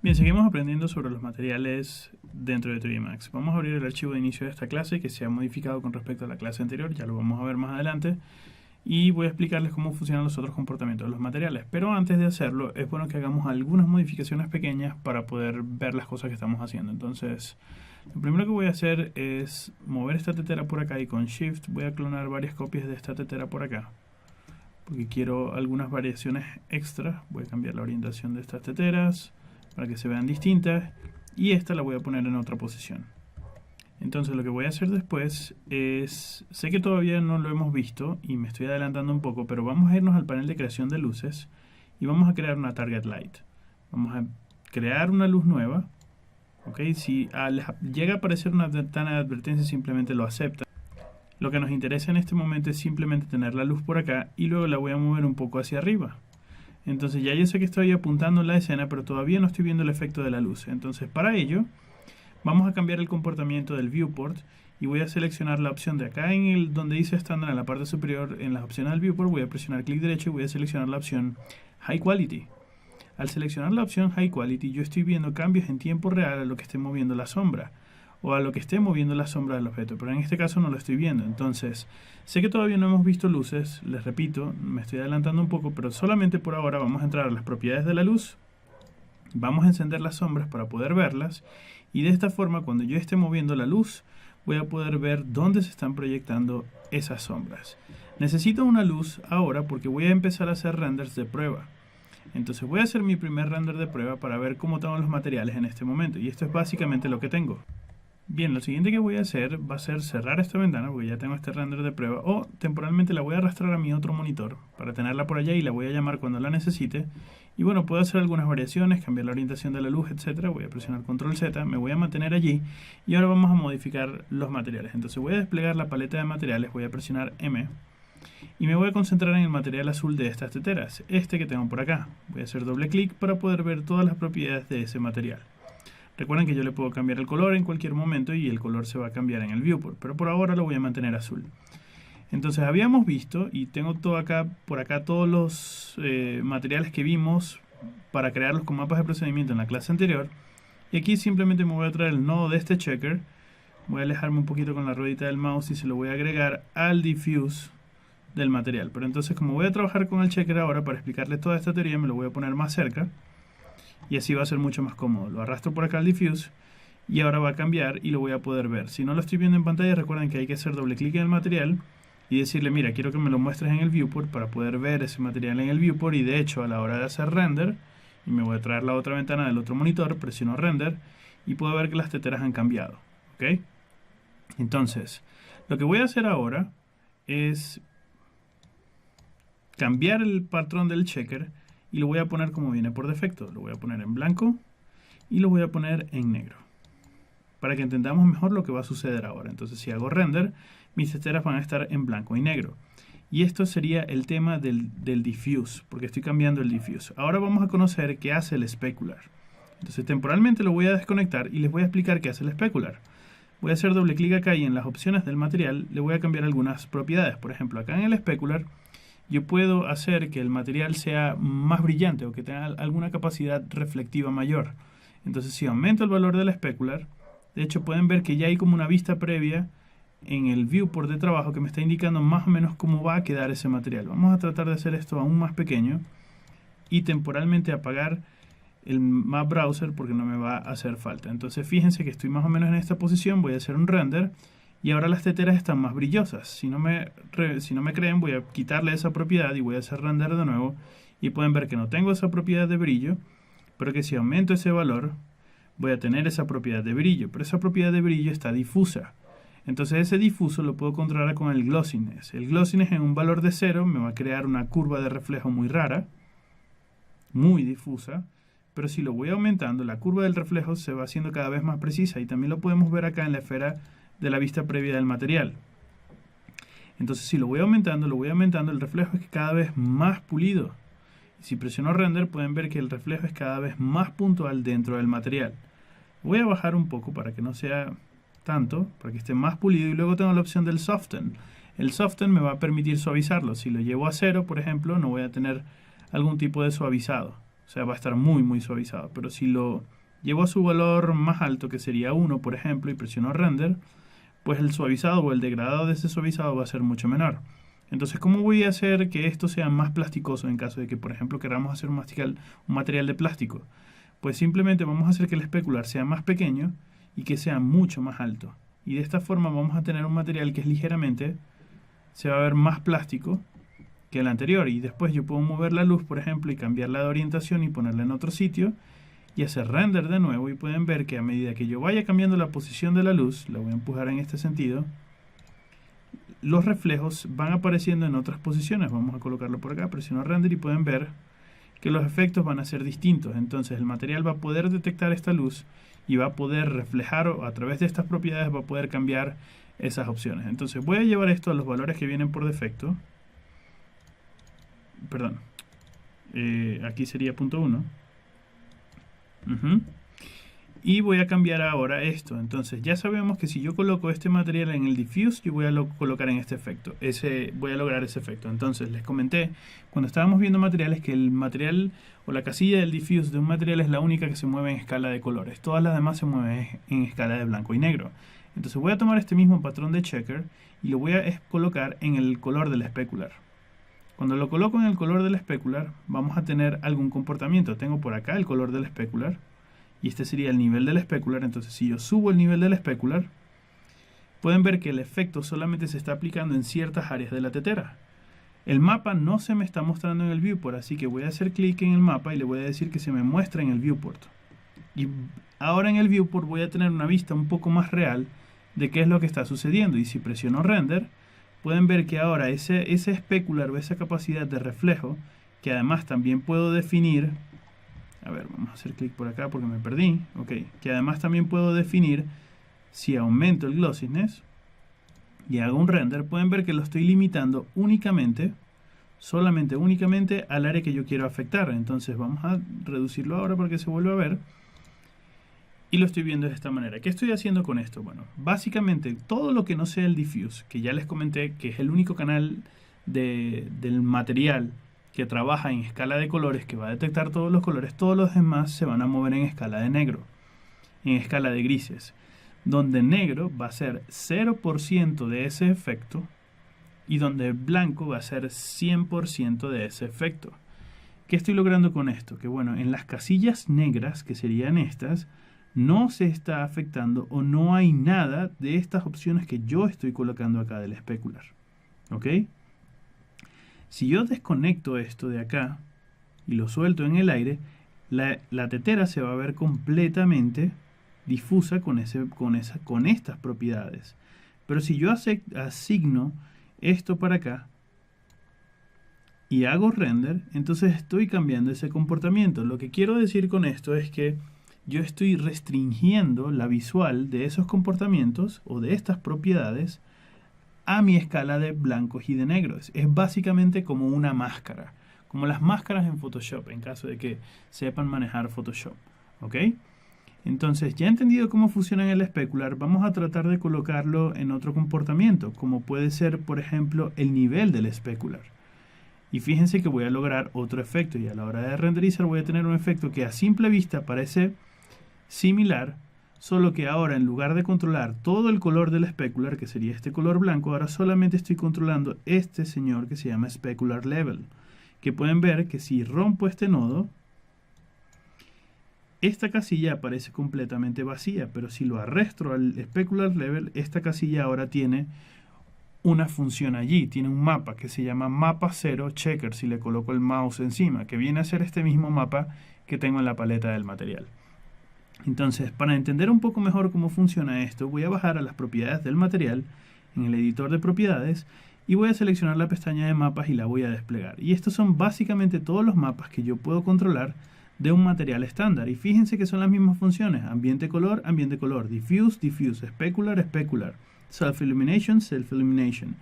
Bien, seguimos aprendiendo sobre los materiales dentro de 3D Max. Vamos a abrir el archivo de inicio de esta clase que se ha modificado con respecto a la clase anterior, ya lo vamos a ver más adelante. Y voy a explicarles cómo funcionan los otros comportamientos de los materiales. Pero antes de hacerlo, es bueno que hagamos algunas modificaciones pequeñas para poder ver las cosas que estamos haciendo. Entonces, lo primero que voy a hacer es mover esta tetera por acá y con Shift voy a clonar varias copias de esta tetera por acá. Porque quiero algunas variaciones extra. Voy a cambiar la orientación de estas teteras para que se vean distintas, y esta la voy a poner en otra posición. Entonces lo que voy a hacer después es, sé que todavía no lo hemos visto y me estoy adelantando un poco, pero vamos a irnos al panel de creación de luces y vamos a crear una target light. Vamos a crear una luz nueva. Si llega a aparecer una ventana de advertencia, simplemente lo acepta. Lo que nos interesa en este momento es simplemente tener la luz por acá y luego la voy a mover un poco hacia arriba. Entonces ya yo sé que estoy apuntando en la escena, pero todavía no estoy viendo el efecto de la luz. Entonces para ello vamos a cambiar el comportamiento del viewport y voy a seleccionar la opción de acá donde dice estándar en la parte superior. En las opciones del viewport voy a presionar clic derecho y voy a seleccionar la opción High Quality. Al seleccionar la opción High Quality, yo estoy viendo cambios en tiempo real a lo que esté moviendo la sombra o a lo que esté moviendo la sombra del objeto, pero en este caso no lo estoy viendo. Entonces sé que todavía no hemos visto luces, les repito, me estoy adelantando un poco, pero solamente por ahora vamos a entrar a las propiedades de la luz, vamos a encender las sombras para poder verlas, y de esta forma cuando yo esté moviendo la luz voy a poder ver dónde se están proyectando esas sombras. Necesito una luz ahora porque voy a empezar a hacer renders de prueba. Entonces voy a hacer mi primer render de prueba para ver cómo están los materiales en este momento, y esto es básicamente lo que tengo. Bien, lo siguiente que voy a hacer va a ser cerrar esta ventana porque ya tengo este render de prueba, o temporalmente la voy a arrastrar a mi otro monitor para tenerla por allá y la voy a llamar cuando la necesite. Y bueno, puedo hacer algunas variaciones, cambiar la orientación de la luz, etcétera. Voy a presionar Control Z, me voy a mantener allí y ahora vamos a modificar los materiales. Entonces voy a desplegar la paleta de materiales, voy a presionar M y me voy a concentrar en el material azul de estas teteras, este que tengo por acá. Voy a hacer doble clic para poder ver todas las propiedades de ese material. Recuerden que yo le puedo cambiar el color en cualquier momento y el color se va a cambiar en el viewport, pero por ahora lo voy a mantener azul. Entonces habíamos visto, y tengo por acá todos los materiales que vimos para crearlos con mapas de procedimiento en la clase anterior, y aquí simplemente me voy a traer el nodo de este checker, voy a alejarme un poquito con la ruedita del mouse y se lo voy a agregar al diffuse del material. Pero entonces, como voy a trabajar con el checker ahora para explicarles toda esta teoría, me lo voy a poner más cerca y así va a ser mucho más cómodo. Lo arrastro por acá al diffuse y ahora va a cambiar y lo voy a poder ver. Si no lo estoy viendo en pantalla, recuerden que hay que hacer doble clic en el material y decirle, mira, quiero que me lo muestres en el viewport para poder ver ese material en el viewport. Y de hecho, a la hora de hacer render, y me voy a traer la otra ventana del otro monitor, presiono render y puedo ver que las teteras han cambiado. ¿Ok? Entonces, lo que voy a hacer ahora es cambiar el patrón del checker y lo voy a poner como viene por defecto. Lo voy a poner en blanco y lo voy a poner en negro para que entendamos mejor lo que va a suceder ahora. Entonces si hago render, mis teteras van a estar en blanco y negro, y esto sería el tema del diffuse, porque estoy cambiando el diffuse. Ahora vamos a conocer qué hace el specular. Entonces temporalmente lo voy a desconectar y les voy a explicar qué hace el specular. Voy a hacer doble clic acá y en las opciones del material le voy a cambiar algunas propiedades. Por ejemplo, acá en el specular yo puedo hacer que el material sea más brillante o que tenga alguna capacidad reflectiva mayor. Entonces si aumento el valor del specular, de hecho pueden ver que ya hay como una vista previa en el viewport de trabajo que me está indicando más o menos cómo va a quedar ese material. Vamos a tratar de hacer esto aún más pequeño y temporalmente apagar el map browser porque no me va a hacer falta. Entonces fíjense que estoy más o menos en esta posición, voy a hacer un render. Y ahora las teteras están más brillosas. Si no me creen, voy a quitarle esa propiedad y voy a hacer render de nuevo. Y pueden ver que no tengo esa propiedad de brillo, pero que si aumento ese valor, voy a tener esa propiedad de brillo. Pero esa propiedad de brillo está difusa. Entonces ese difuso lo puedo controlar con el glossiness. El glossiness en un valor de 0 me va a crear una curva de reflejo muy rara, muy difusa. Pero si lo voy aumentando, la curva del reflejo se va haciendo cada vez más precisa. Y también lo podemos ver acá en la esfera de la vista previa del material. Entonces si lo voy aumentando, el reflejo es cada vez más pulido. Y si presiono render pueden ver que el reflejo es cada vez más puntual dentro del material. Voy a bajar un poco para que no sea tanto, para que esté más pulido, y luego tengo la opción del soften. El soften me va a permitir suavizarlo. Si lo llevo a 0, por ejemplo, no voy a tener algún tipo de suavizado. sea, va a estar muy, muy suavizado. Pero si lo llevo a su valor más alto, que sería 1, por ejemplo, y presiono render, pues el suavizado o el degradado de ese suavizado va a ser mucho menor. Entonces, ¿cómo voy a hacer que esto sea más plasticoso en caso de que, por ejemplo, queramos hacer un material de plástico? Pues simplemente vamos a hacer que el especular sea más pequeño y que sea mucho más alto. Y de esta forma vamos a tener un material que es ligeramente, se va a ver más plástico que el anterior. Y después yo puedo mover la luz, por ejemplo, y cambiarla de orientación y ponerla en otro sitio y hacer render de nuevo. Y pueden ver que a medida que yo vaya cambiando la posición de la luz, la voy a empujar en este sentido, los reflejos van apareciendo en otras posiciones. Vamos a colocarlo por acá, presiono render y pueden ver que los efectos van a ser distintos. Entonces el material va a poder detectar esta luz y va a poder reflejar, o a través de estas propiedades va a poder cambiar esas opciones. Entonces voy a llevar esto a los valores que vienen por defecto. Perdón, aquí sería punto 1. Y voy a cambiar ahora esto. Entonces ya sabemos que si yo coloco este material en el diffuse, yo voy a colocar en este efecto. Voy a lograr ese efecto. Entonces les comenté cuando estábamos viendo materiales que el material o la casilla del diffuse de un material es la única que se mueve en escala de colores. Todas las demás se mueven en escala de blanco y negro. Entonces voy a tomar este mismo patrón de checker y lo voy a colocar en el color del especular. Cuando lo coloco en el color del especular, vamos a tener algún comportamiento. Tengo por acá el color del especular. Y este sería el nivel del especular. Entonces si yo subo el nivel del especular, pueden ver que el efecto solamente se está aplicando en ciertas áreas de la tetera. El mapa no se me está mostrando en el viewport, así que voy a hacer clic en el mapa y le voy a decir que se me muestre en el viewport. Y ahora en el viewport voy a tener una vista un poco más real de qué es lo que está sucediendo. Y si presiono render, pueden ver que ahora ese especular o esa capacidad de reflejo, que además también puedo definir. A ver, vamos a hacer clic por acá porque me perdí. Ok, que además también puedo definir si aumento el glossiness y hago un render. Pueden ver que lo estoy limitando únicamente al área que yo quiero afectar. Entonces vamos a reducirlo ahora para que se vuelva a ver. Y lo estoy viendo de esta manera. ¿Qué estoy haciendo con esto? Bueno, básicamente todo lo que no sea el diffuse, que ya les comenté que es el único canal del material que trabaja en escala de colores, que va a detectar todos los colores, todos los demás se van a mover en escala de negro, en escala de grises, donde negro va a ser 0% de ese efecto y donde blanco va a ser 100% de ese efecto. ¿Qué estoy logrando con esto? Que bueno, en las casillas negras, que serían estas, no se está afectando o no hay nada de estas opciones que yo estoy colocando acá del especular. ¿Ok? Si yo desconecto esto de acá y lo suelto en el aire, la tetera se va a ver completamente difusa con estas propiedades. Pero si yo asigno esto para acá y hago render, entonces estoy cambiando ese comportamiento. Lo que quiero decir con esto es que yo estoy restringiendo la visual de esos comportamientos o de estas propiedades a mi escala de blancos y de negros. Es básicamente como una máscara, como las máscaras en Photoshop, en caso de que sepan manejar Photoshop. ¿Ok? Entonces, ya entendido cómo funciona en el especular, vamos a tratar de colocarlo en otro comportamiento, como puede ser, por ejemplo, el nivel del especular. Y fíjense que voy a lograr otro efecto, y a la hora de renderizar voy a tener un efecto que a simple vista parece similar, solo que ahora en lugar de controlar todo el color del especular, que sería este color blanco, ahora solamente estoy controlando este señor que se llama Specular Level. Que pueden ver que si rompo este nodo, esta casilla aparece completamente vacía, pero si lo arrastro al Specular Level, esta casilla ahora tiene una función allí, tiene un mapa que se llama mapa 0 checker si le coloco el mouse encima, que viene a ser este mismo mapa que tengo en la paleta del material. Entonces, para entender un poco mejor cómo funciona esto, voy a bajar a las propiedades del material en el editor de propiedades y voy a seleccionar la pestaña de mapas y la voy a desplegar. Y estos son básicamente todos los mapas que yo puedo controlar de un material estándar. Y fíjense que son las mismas funciones: ambiente color, diffuse, diffuse, specular, specular, self-illumination, self-illumination.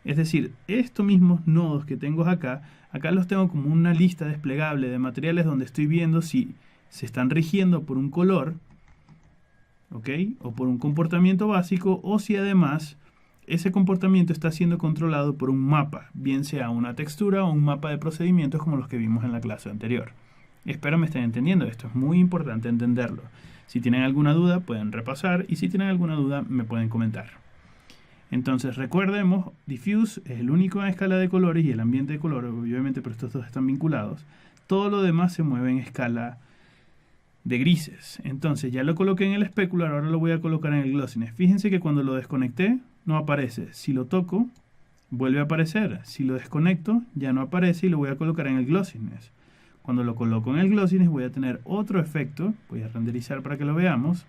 Es decir, estos mismos nodos que tengo acá los tengo como una lista desplegable de materiales donde estoy viendo si se están rigiendo por un color, ¿ok? O por un comportamiento básico, o si además ese comportamiento está siendo controlado por un mapa, bien sea una textura o un mapa de procedimientos como los que vimos en la clase anterior. Espero me estén entendiendo, esto es muy importante entenderlo. Si tienen alguna duda pueden repasar y si tienen alguna duda me pueden comentar. Entonces recordemos, diffuse es el único en escala de colores y el ambiente de color, obviamente, pero estos dos están vinculados. Todo lo demás se mueve en escala de grises. Entonces ya lo coloqué en el specular, ahora lo voy a colocar en el glossiness. Fíjense que cuando lo desconecté no aparece. Si lo toco, vuelve a aparecer. Si lo desconecto, ya no aparece y lo voy a colocar en el glossiness. Cuando lo coloco en el glossiness voy a tener otro efecto, voy a renderizar para que lo veamos,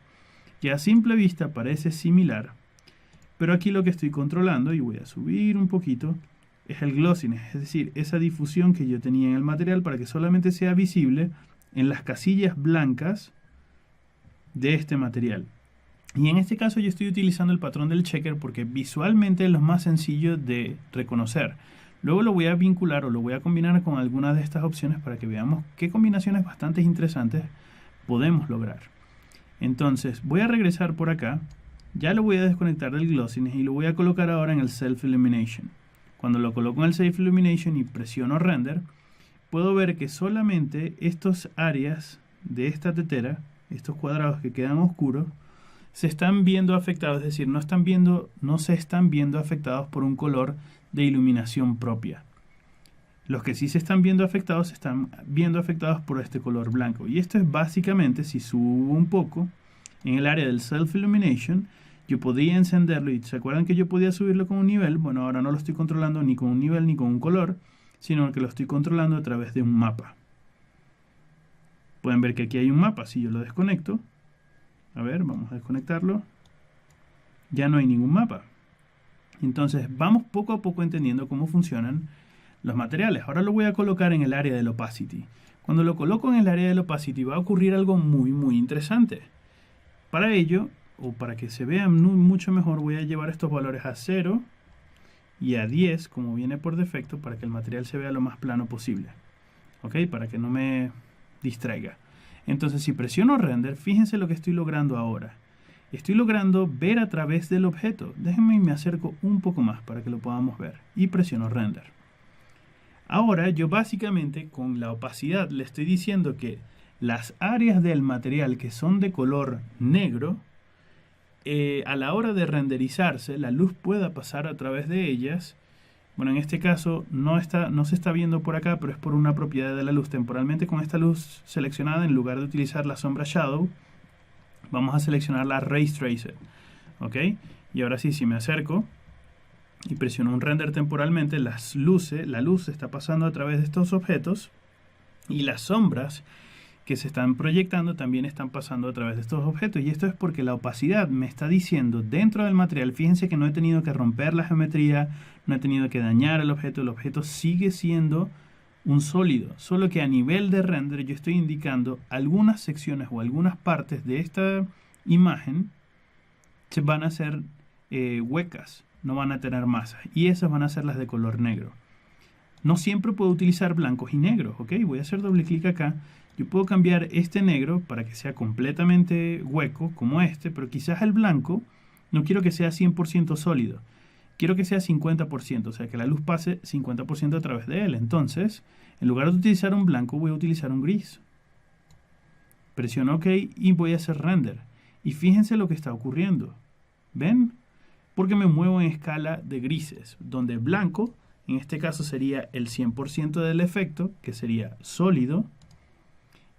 que a simple vista parece similar, pero aquí lo que estoy controlando, y voy a subir un poquito, es el glossiness, es decir, esa difusión que yo tenía en el material para que solamente sea visible en las casillas blancas de este material. Y en este caso yo estoy utilizando el patrón del checker porque visualmente es lo más sencillo de reconocer. Luego lo voy a vincular o lo voy a combinar con algunas de estas opciones para que veamos qué combinaciones bastante interesantes podemos lograr. Entonces voy a regresar por acá, ya lo voy a desconectar del glossiness y lo voy a colocar ahora en el Self Illumination. Cuando lo coloco en el Self Illumination y presiono Render, puedo ver que solamente estas áreas de esta tetera, estos cuadrados que quedan oscuros, se están viendo afectados, es decir, no se están viendo afectados por un color de iluminación propia. Los que sí se están viendo afectados por este color blanco. Y esto es básicamente, si subo un poco, en el área del Self Illumination, yo podía encenderlo y ¿se acuerdan que yo podía subirlo con un nivel? Bueno, ahora no lo estoy controlando ni con un nivel ni con un color, sino que lo estoy controlando a través de un mapa. Pueden ver que aquí hay un mapa. Si yo lo desconecto, a ver, vamos a desconectarlo, ya no hay ningún mapa. Entonces vamos poco a poco entendiendo cómo funcionan los materiales. Ahora lo voy a colocar en el área del opacity. Cuando lo coloco en el área del opacity va a ocurrir algo muy interesante. Para ello, o para que se vea mucho mejor, voy a llevar estos valores a 0 y a 10 como viene por defecto para que el material se vea lo más plano posible. ¿Ok? Para que no me distraiga. Entonces si presiono render, fíjense lo que estoy logrando ahora. Estoy logrando ver a través del objeto. Déjenme y me acerco un poco más para que lo podamos ver. Y presiono render. Ahora yo básicamente con la opacidad le estoy diciendo que las áreas del material que son de color negro, a la hora de renderizarse, la luz pueda pasar a través de ellas. Bueno, en este caso no se está viendo por acá, pero es por una propiedad de la luz. Temporalmente con esta luz seleccionada, en lugar de utilizar la sombra Shadow, vamos a seleccionar la Ray Tracer. ¿Ok? Y ahora sí, si me acerco y presiono un render temporalmente, la luz está pasando a través de estos objetos y las sombras que se están proyectando también están pasando a través de estos objetos. Y esto es porque la opacidad me está diciendo dentro del material, fíjense que no he tenido que romper la geometría, no he tenido que dañar el objeto sigue siendo un sólido, solo que a nivel de render yo estoy indicando algunas secciones o algunas partes de esta imagen se van a hacer huecas, no van a tener masa, y esas van a ser las de color negro. No siempre puedo utilizar blancos y negros, ¿ok? Voy a hacer doble clic acá. Yo puedo cambiar este negro para que sea completamente hueco, como este, pero quizás el blanco no quiero que sea 100% sólido. Quiero que sea 50%, o sea, que la luz pase 50% a través de él. Entonces, en lugar de utilizar un blanco, voy a utilizar un gris. Presiono OK y voy a hacer render. Y fíjense lo que está ocurriendo. ¿Ven? Porque me muevo en escala de grises, donde blanco, en este caso sería el 100% del efecto, que sería sólido,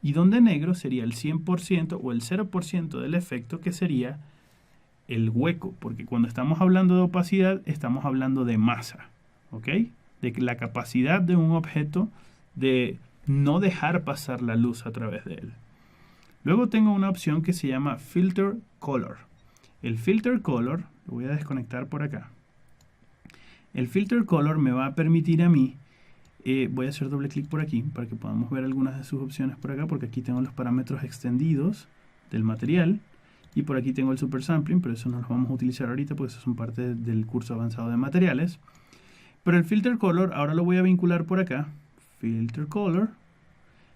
y donde negro sería el 100% o el 0% del efecto, que sería el hueco, porque cuando estamos hablando de opacidad, estamos hablando de masa, ¿ok? De la capacidad de un objeto de no dejar pasar la luz a través de él. Luego tengo una opción que se llama Filter Color. El Filter Color, lo voy a desconectar por acá. El Filter Color me va a permitir a mí, voy a hacer doble clic por aquí para que podamos ver algunas de sus opciones por acá, porque aquí tengo los parámetros extendidos del material y por aquí tengo el Super Sampling, pero eso no lo vamos a utilizar ahorita porque eso son parte del curso avanzado de materiales. Pero el Filter Color ahora lo voy a vincular por acá, Filter Color,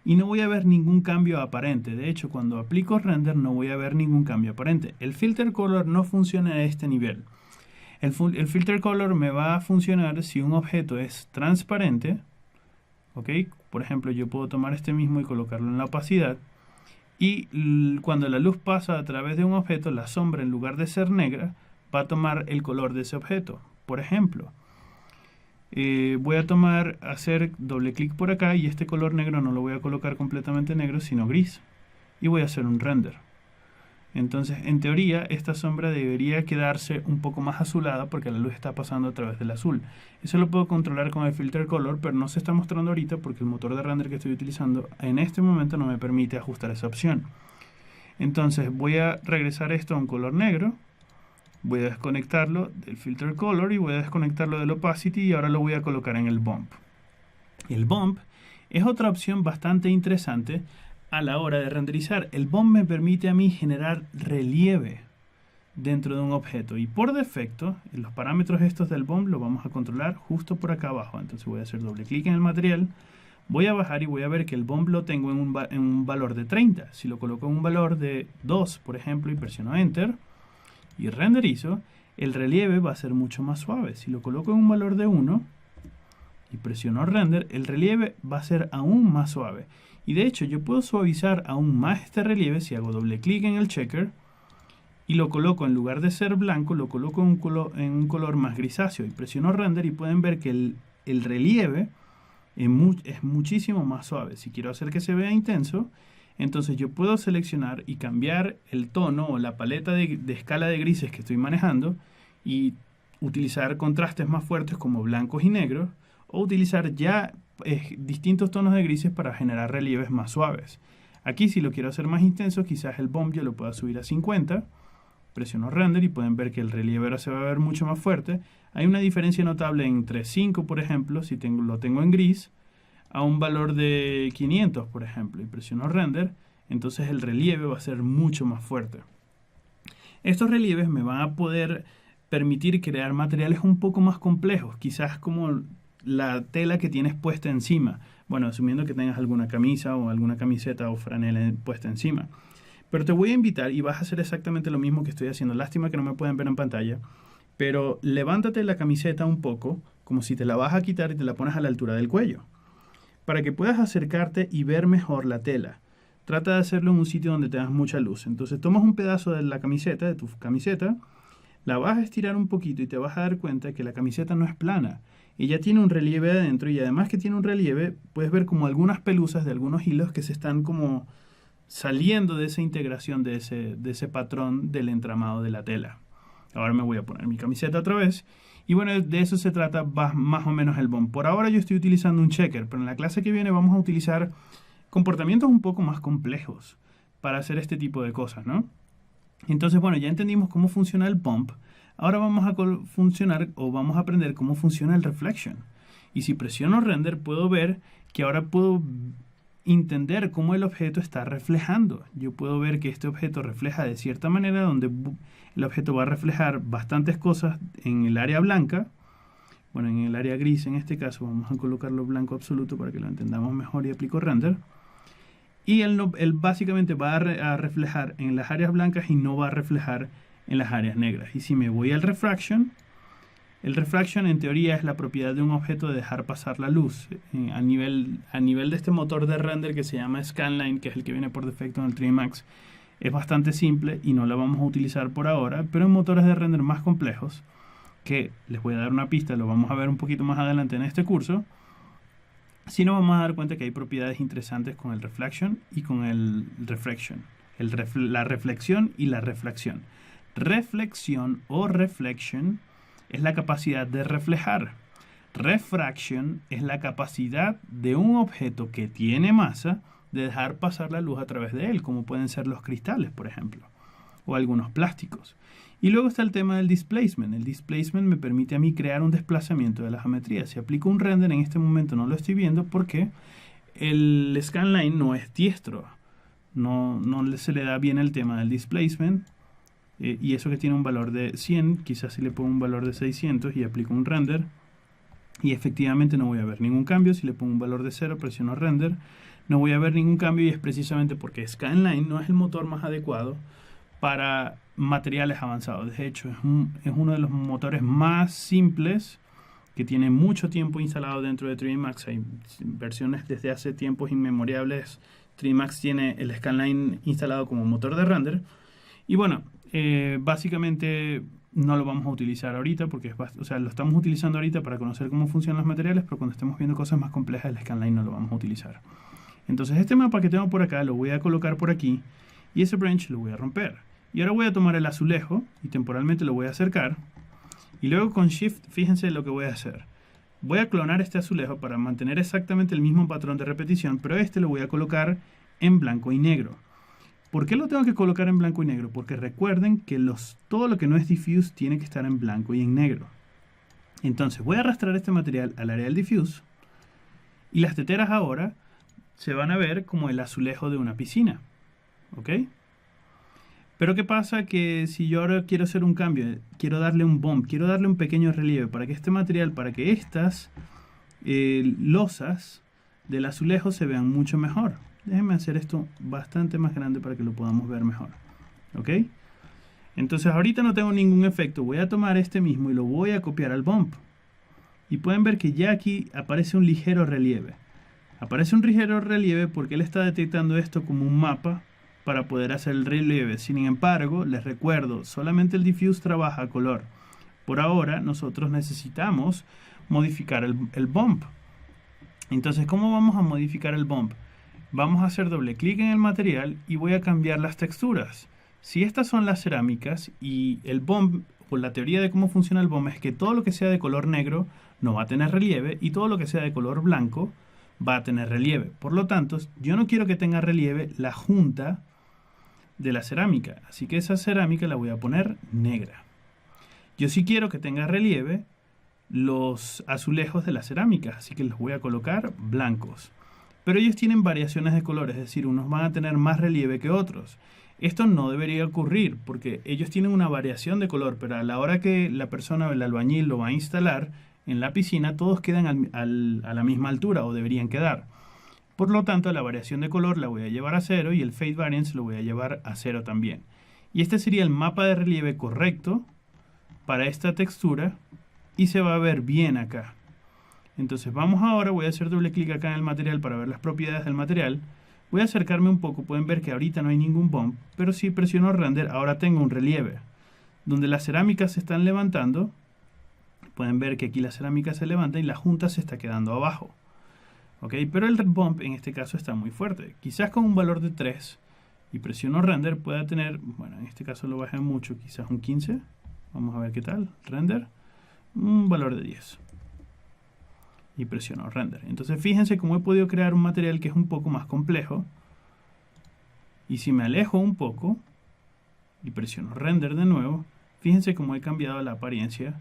y no voy a ver ningún cambio aparente. De hecho, cuando aplico render no voy a ver ningún cambio aparente. El Filter Color no funciona a este nivel. El Filter Color me va a funcionar si un objeto es transparente, ¿ok? Por ejemplo, yo puedo tomar este mismo y colocarlo en la opacidad. Y cuando la luz pasa a través de un objeto, la sombra, en lugar de ser negra, va a tomar el color de ese objeto. Por ejemplo, voy a hacer doble clic por acá y este color negro no lo voy a colocar completamente negro, sino gris. Y voy a hacer un render. Entonces, en teoría, esta sombra debería quedarse un poco más azulada porque la luz está pasando a través del azul. Eso lo puedo controlar con el filter color, pero no se está mostrando ahorita porque el motor de render que estoy utilizando en este momento no me permite ajustar esa opción. Entonces, voy a regresar esto a un color negro. Voy a desconectarlo del filter color y voy a desconectarlo del opacity y ahora lo voy a colocar en el bump. El bump es otra opción bastante interesante a la hora de renderizar. El bump me permite a mí generar relieve dentro de un objeto y por defecto en los parámetros estos del bump lo vamos a controlar justo por acá abajo. Entonces voy a hacer doble clic en el material, voy a bajar y voy a ver que el bump lo tengo en un valor de 30. Si lo coloco en un valor de 2, por ejemplo, y presiono enter y renderizo, el relieve va a ser mucho más suave. Si lo coloco en un valor de 1 y presiono render, el relieve va a ser aún más suave. Y de hecho yo puedo suavizar aún más este relieve si hago doble clic en el checker y lo coloco, en lugar de ser blanco, lo coloco en un color más grisáceo y presiono render y pueden ver que el relieve es muchísimo más suave. Si quiero hacer que se vea intenso, entonces yo puedo seleccionar y cambiar el tono o la paleta de escala de grises que estoy manejando y utilizar contrastes más fuertes como blancos y negros, o utilizar ya distintos tonos de grises para generar relieves más suaves. Aquí, si lo quiero hacer más intenso, quizás el bump yo lo pueda subir a 50, presiono render y pueden ver que el relieve ahora se va a ver mucho más fuerte. Hay una diferencia notable entre 5, por ejemplo, si lo tengo en gris, a un valor de 500, por ejemplo, y presiono render, entonces el relieve va a ser mucho más fuerte. Estos relieves me van a poder permitir crear materiales un poco más complejos, quizás como la tela que tienes puesta encima. Bueno, asumiendo que tengas alguna camisa o alguna camiseta o franela puesta encima. Pero te voy a invitar y vas a hacer exactamente lo mismo que estoy haciendo. Lástima que no me pueden ver en pantalla. Pero levántate la camiseta un poco, como si te la vas a quitar y te la pones a la altura del cuello, para que puedas acercarte y ver mejor la tela. Trata de hacerlo en un sitio donde tengas mucha luz. Entonces tomas un pedazo de la camiseta, de tu camiseta, la vas a estirar un poquito y te vas a dar cuenta que la camiseta no es plana. Ella tiene un relieve adentro y además que tiene un relieve, puedes ver como algunas pelusas de algunos hilos que se están como saliendo de esa integración, de ese patrón del entramado de la tela. Ahora me voy a poner mi camiseta otra vez. Y bueno, de eso se trata más o menos el bump. Por ahora yo estoy utilizando un checker, pero en la clase que viene vamos a utilizar comportamientos un poco más complejos para hacer este tipo de cosas, ¿no? Entonces, bueno, ya entendimos cómo funciona el bump. Ahora vamos a aprender cómo funciona el reflection. Y si presiono render, puedo ver que ahora puedo entender cómo el objeto está reflejando. Yo puedo ver que este objeto refleja de cierta manera, donde el objeto va a reflejar bastantes cosas en el área blanca. Bueno, en el área gris en este caso vamos a colocarlo blanco absoluto para que lo entendamos mejor y aplico render. Y él básicamente va a reflejar en las áreas blancas y no va a reflejar en las áreas negras. Y si me voy al refraction, el refraction en teoría es la propiedad de un objeto de dejar pasar la luz. A nivel de este motor de render que se llama Scanline, que es el que viene por defecto en el 3D Max, es bastante simple y no la vamos a utilizar por ahora, pero en motores de render más complejos, que les voy a dar una pista, lo vamos a ver un poquito más adelante en este curso, sí nos vamos a dar cuenta que hay propiedades interesantes con el reflection y con el refraction. La reflexión y la refracción. Reflexión o reflection es la capacidad de reflejar. Refraction es la capacidad de un objeto que tiene masa de dejar pasar la luz a través de él, como pueden ser los cristales, por ejemplo, o algunos plásticos. Y luego está el tema del displacement. El displacement me permite a mí crear un desplazamiento de la geometría. Si aplico un render, en este momento no lo estoy viendo porque el scanline no es diestro. No se le da bien el tema del displacement. Y eso que tiene un valor de 100, quizás si le pongo un valor de 600 y aplico un render, y efectivamente no voy a ver ningún cambio. Si le pongo un valor de 0, presiono render, no voy a ver ningún cambio, y es precisamente porque Scanline no es el motor más adecuado para materiales avanzados. De hecho, es uno de los motores más simples que tiene mucho tiempo instalado dentro de 3D Max. Hay versiones desde hace tiempos inmemorables. 3D Max tiene el scanline instalado como motor de render. Y bueno, básicamente no lo vamos a utilizar ahorita porque lo estamos utilizando ahorita para conocer cómo funcionan los materiales, pero cuando estemos viendo cosas más complejas, el scanline no lo vamos a utilizar. Entonces este mapa que tengo por acá lo voy a colocar por aquí y ese branch lo voy a romper. Y ahora voy a tomar el azulejo y temporalmente lo voy a acercar. Y luego con Shift, fíjense lo que voy a hacer. Voy a clonar este azulejo para mantener exactamente el mismo patrón de repetición, pero este lo voy a colocar en blanco y negro. ¿Por qué lo tengo que colocar en blanco y negro? Porque recuerden que todo lo que no es diffuse tiene que estar en blanco y en negro. Entonces voy a arrastrar este material al área del diffuse y las teteras ahora se van a ver como el azulejo de una piscina. ¿Ok? Pero ¿qué pasa? Que si yo ahora quiero hacer un cambio, quiero darle un bump, quiero darle un pequeño relieve para que este material, para que estas losas del azulejo se vean mucho mejor. Déjenme hacer esto bastante más grande para que lo podamos ver mejor. ¿Ok? Entonces ahorita no tengo ningún efecto. Voy a tomar este mismo y lo voy a copiar al bump. Y pueden ver que ya aquí aparece un ligero relieve. Aparece un ligero relieve porque él está detectando esto como un mapa para poder hacer el relieve. Sin embargo, les recuerdo, solamente el diffuse trabaja a color. Por ahora, nosotros necesitamos modificar el bump. Entonces, ¿cómo vamos a modificar el bump? Vamos a hacer doble clic en el material y voy a cambiar las texturas. Si estas son las cerámicas y el bump, o la teoría de cómo funciona el bump es que todo lo que sea de color negro no va a tener relieve y todo lo que sea de color blanco va a tener relieve. Por lo tanto, yo no quiero que tenga relieve la junta de la cerámica, así que esa cerámica la voy a poner negra. Yo sí quiero que tenga relieve los azulejos de la cerámica, así que los voy a colocar blancos. Pero ellos tienen variaciones de color, es decir, unos van a tener más relieve que otros. Esto no debería ocurrir porque ellos tienen una variación de color, pero a la hora que la persona o el albañil lo va a instalar en la piscina, todos quedan a la misma altura o deberían quedar. Por lo tanto, la variación de color la voy a llevar a 0 y el Fade Variance lo voy a llevar a 0 también. Y este sería el mapa de relieve correcto para esta textura y se va a ver bien acá. Entonces vamos ahora, voy a hacer doble clic acá en el material para ver las propiedades del material. Voy a acercarme un poco, pueden ver que ahorita no hay ningún bump, pero si presiono render, ahora tengo un relieve. Donde las cerámicas se están levantando, pueden ver que aquí la cerámica se levanta y la junta se está quedando abajo. ¿Ok? Pero el bump en este caso está muy fuerte. Quizás con un valor de 3 y presiono render pueda tener, bueno, en este caso lo bajé mucho, quizás un 15. Vamos a ver qué tal. Render, un valor de 10. Y presiono render. Entonces fíjense cómo he podido crear un material que es un poco más complejo. Y si me alejo un poco y presiono render de nuevo, fíjense cómo he cambiado la apariencia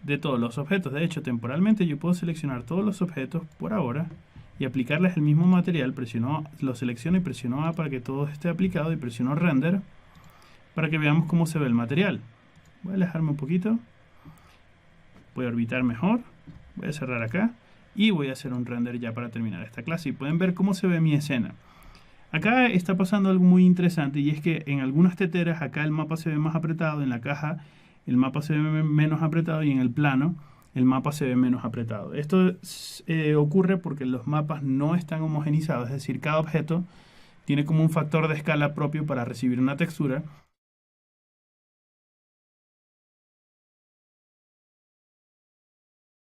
de todos los objetos. De hecho, temporalmente yo puedo seleccionar todos los objetos por ahora y aplicarles el mismo material. Lo selecciono y presiono A para que todo esté aplicado y presiono render para que veamos cómo se ve el material. Voy a alejarme un poquito. Voy a orbitar mejor. Voy a cerrar acá y voy a hacer un render ya para terminar esta clase y pueden ver cómo se ve mi escena. Acá está pasando algo muy interesante y es que en algunas teteras acá el mapa se ve más apretado, en la caja el mapa se ve menos apretado y en el plano el mapa se ve menos apretado. Esto ocurre porque los mapas no están homogenizados, es decir, cada objeto tiene como un factor de escala propio para recibir una textura